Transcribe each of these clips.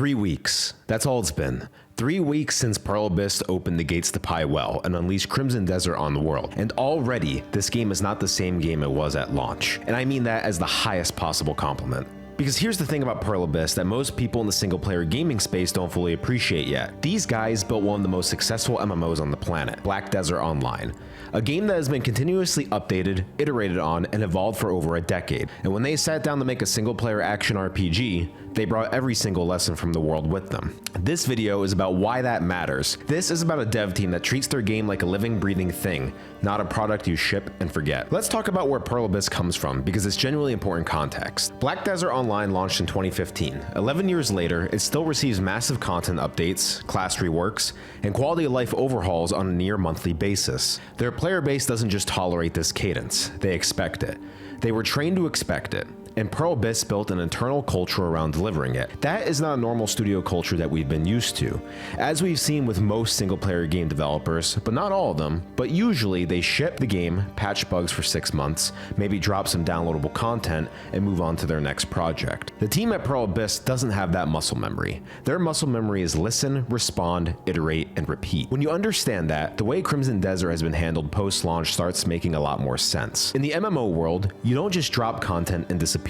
3 weeks. That's all it's been. 3 weeks since Pearl Abyss opened the gates to Pi Well and unleashed Crimson Desert on the world. And already, this game is not the same game it was at launch. And I mean that as the highest possible compliment. Because here's the thing about Pearl Abyss that most people in the single-player gaming space don't fully appreciate yet. These guys built one of the most successful MMOs on the planet, Black Desert Online. A game that has been continuously updated, iterated on, and evolved for over a decade. And when they sat down to make a single-player action RPG, they brought every single lesson from the world with them. This video is about why that matters. This is about a dev team that treats their game like a living, breathing thing, not a product you ship and forget. Let's talk about where Pearl Abyss comes from, because it's genuinely important context. Black Desert Online launched in 2015. 11 years later, it still receives massive content updates, class reworks, and quality of life overhauls on a near monthly basis. Their player base doesn't just tolerate this cadence, they expect it. They were trained to expect it. And Pearl Abyss built an internal culture around delivering it. That is not a normal studio culture that we've been used to. As we've seen with most single-player game developers, but not all of them, but usually they ship the game, patch bugs for 6 months, maybe drop some downloadable content, and move on to their next project. The team at Pearl Abyss doesn't have that muscle memory. Their muscle memory is listen, respond, iterate, and repeat. When you understand that, the way Crimson Desert has been handled post-launch starts making a lot more sense. In the MMO world, you don't just drop content and disappear.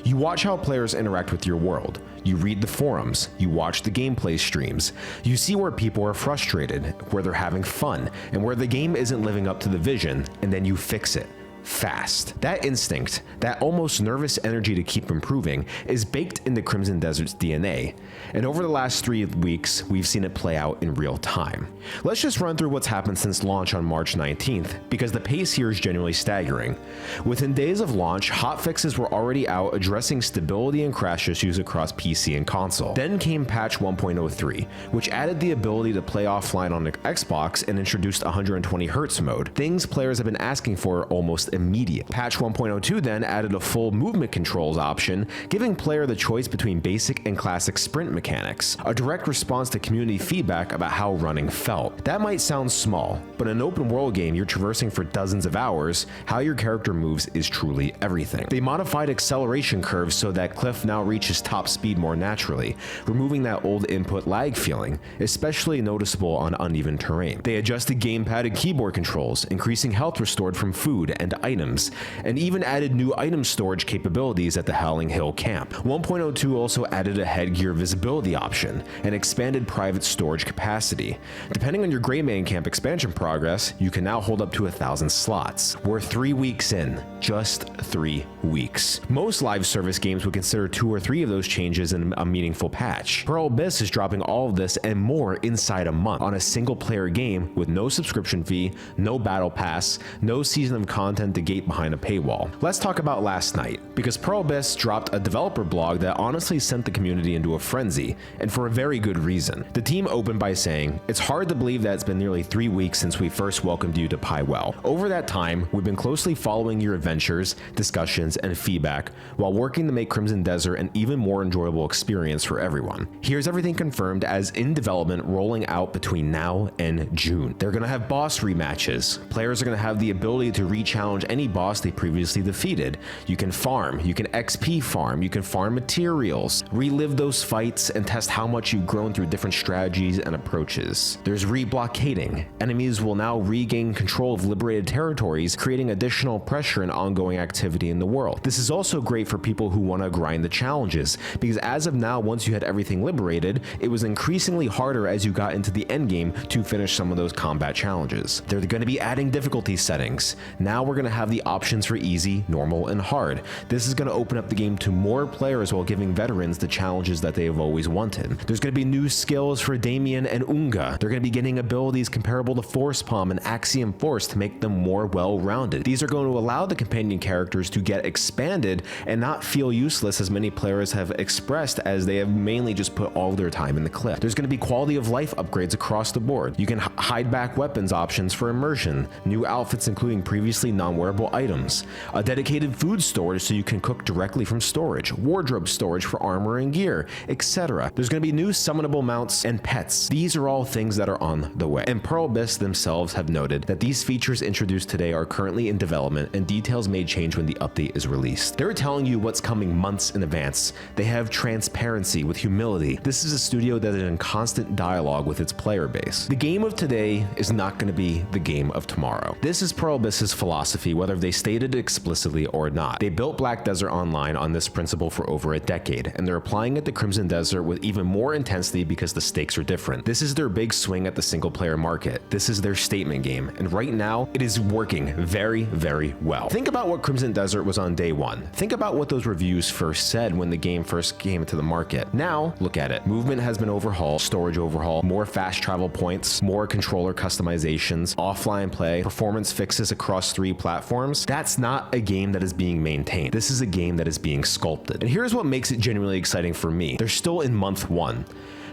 You watch how players interact with your world. You read the forums, you watch the gameplay streams, you see where people are frustrated, where they're having fun, and where the game isn't living up to the vision, and then you fix it. Fast. That instinct, that almost nervous energy to keep improving, is baked into Crimson Desert's DNA, and over the last 3 weeks, we've seen it play out in real time. Let's just run through what's happened since launch on March 19th, because the pace here is genuinely staggering. Within days of launch, hotfixes were already out addressing stability and crash issues across PC and console. Then came patch 1.03, which added the ability to play offline on the Xbox and introduced 120Hz mode, things players have been asking for almost immediate. Patch 1.02 then added a full movement controls option, giving player the choice between basic and classic sprint mechanics, a direct response to community feedback about how running felt. That might sound small, but in an open world game you're traversing for dozens of hours, how your character moves is truly everything. They modified acceleration curves so that Cliff now reaches top speed more naturally, removing that old input lag feeling, especially noticeable on uneven terrain. They adjusted gamepad and keyboard controls, increasing health restored from food and items, and even added new item storage capabilities at the Howling Hill camp. 1.02 also added a headgear visibility option and expanded private storage capacity. Depending on your Greyman camp expansion progress, you can now hold up to 1,000 slots. We're 3 weeks in, just 3 weeks. Most live service games would consider 2 or 3 of those changes in a meaningful patch. Pearl Abyss is dropping all of this and more inside a month on a single player game with no subscription fee, no battle pass, no season of content to gate behind a paywall. Let's talk about last night, because Pearl Abyss dropped a developer blog that honestly sent the community into a frenzy, and for a very good reason. The team opened by saying, "It's hard to believe that it's been nearly 3 weeks since we first welcomed you to Pi Well. Over that time, we've been closely following your adventures, discussions, and feedback, while working to make Crimson Desert an even more enjoyable experience for everyone. Here's everything confirmed as in development rolling out between now and June. They're gonna have boss rematches. Players are gonna have the ability to re-challenge any boss they previously defeated. You can farm, you can XP farm, you can farm materials, relive those fights, and test how much you've grown through different strategies and approaches. There's re-blockading. Enemies will now regain control of liberated territories, creating additional pressure and ongoing activity in the world. This is also great for people who want to grind the challenges, because as of now, once you had everything liberated, it was increasingly harder as you got into the endgame to finish some of those combat challenges. They're going to be adding difficulty settings. Now we're going to have the options for easy, normal, and hard. This is going to open up the game to more players while giving veterans the challenges that they have always wanted. There's going to be new skills for Damiane and Oongka. They're going to be getting abilities comparable to Force Palm and Axiom Force to make them more well-rounded. These are going to allow the companion characters to get expanded and not feel useless as many players have expressed, as they have mainly just put all their time in the cliff. There's going to be quality of life upgrades across the board. You can hide back weapons options for immersion, new outfits including previously non on wearable items, a dedicated food storage so you can cook directly from storage, wardrobe storage for armor and gear, etc. There's going to be new summonable mounts and pets. These are all things that are on the way. And Pearl Abyss themselves have noted that these features introduced today are currently in development and details may change when the update is released. They're telling you what's coming months in advance. They have transparency with humility. This is a studio that is in constant dialogue with its player base. The game of today is not going to be the game of tomorrow. This is Pearl Abyss's philosophy, whether they stated it explicitly or not. They built Black Desert Online on this principle for over a decade, and they're applying it to Crimson Desert with even more intensity because the stakes are different. This is their big swing at the single player market. This is their statement game, and right now it is working very, very well. Think about what Crimson Desert was on day one. Think about what those reviews first said when the game first came into the market. Now, look at it. Movement has been overhauled, storage overhaul, more fast travel points, more controller customizations, offline play, performance fixes across 3 platforms. That's not a game that is being maintained. This is a game that is being sculpted. And here's what makes it genuinely exciting for me. They're still in month 1.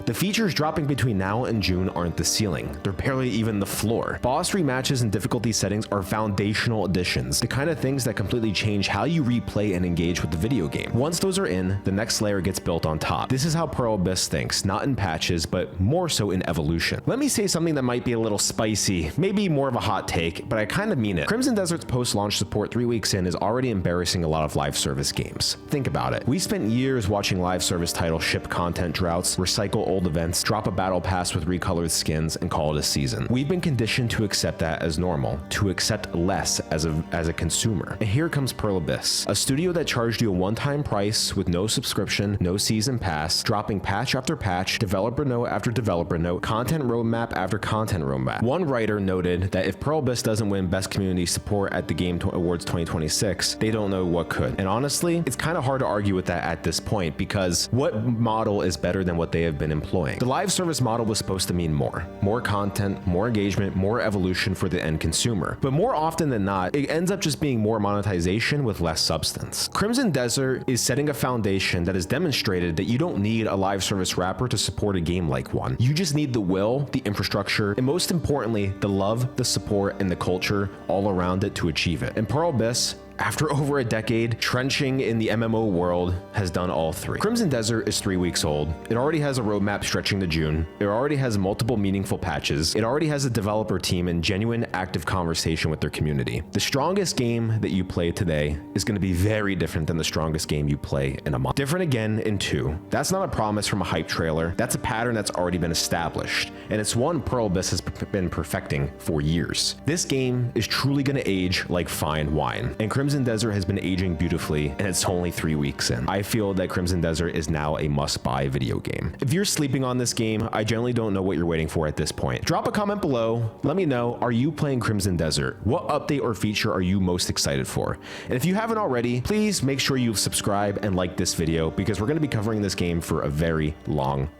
The features dropping between now and June aren't the ceiling. They're barely even the floor. Boss rematches and difficulty settings are foundational additions, the kind of things that completely change how you replay and engage with the video game. Once those are in, the next layer gets built on top. This is how Pearl Abyss thinks, not in patches, but more so in evolution. Let me say something that might be a little spicy, maybe more of a hot take, but I kind of mean it. Crimson Desert's post-launch support 3 weeks in is already embarrassing a lot of live service games. Think about it. We spent years watching live service titles ship content droughts, recycle old events, drop a battle pass with recolored skins, and call it a season. We've been conditioned to accept that as normal, to accept less as a consumer. And here comes Pearl Abyss, a studio that charged you a one-time price with no subscription, no season pass, dropping patch after patch, developer note after developer note, content roadmap after content roadmap. One writer noted that if Pearl Abyss doesn't win Best Community Support at the Game Awards 2026, they don't know what could. And honestly, it's kind of hard to argue with that at this point, because what model is better than what they have been employing? The live service model was supposed to mean more content, more engagement, more evolution for the end consumer. But more often than not, it ends up just being more monetization with less substance. Crimson Desert is setting a foundation that has demonstrated that you don't need a live service wrapper to support a game like one. You just need the will, the infrastructure, and most importantly, the love, the support, and the culture all around it to achieve it. And Pearl Abyss, after over a decade trenching in the MMO world, has done all 3. Crimson Desert is 3 weeks old. It already has a roadmap stretching to June. It already has multiple meaningful patches. It already has a developer team and genuine active conversation with their community. The strongest game that you play today is going to be very different than the strongest game you play in a month. Different again in 2. That's not a promise from a hype trailer. That's a pattern that's already been established, and it's one Pearl Abyss has been perfecting for years. This game is truly going to age like fine wine, and Crimson Desert has been aging beautifully, and it's only 3 weeks in. I feel that Crimson Desert is now a must-buy video game. If you're sleeping on this game, I generally don't know what you're waiting for at this point. Drop a comment below. Let me know, are you playing Crimson Desert? What update or feature are you most excited for? And if you haven't already, please make sure you subscribe and like this video, because we're going to be covering this game for a very long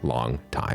time.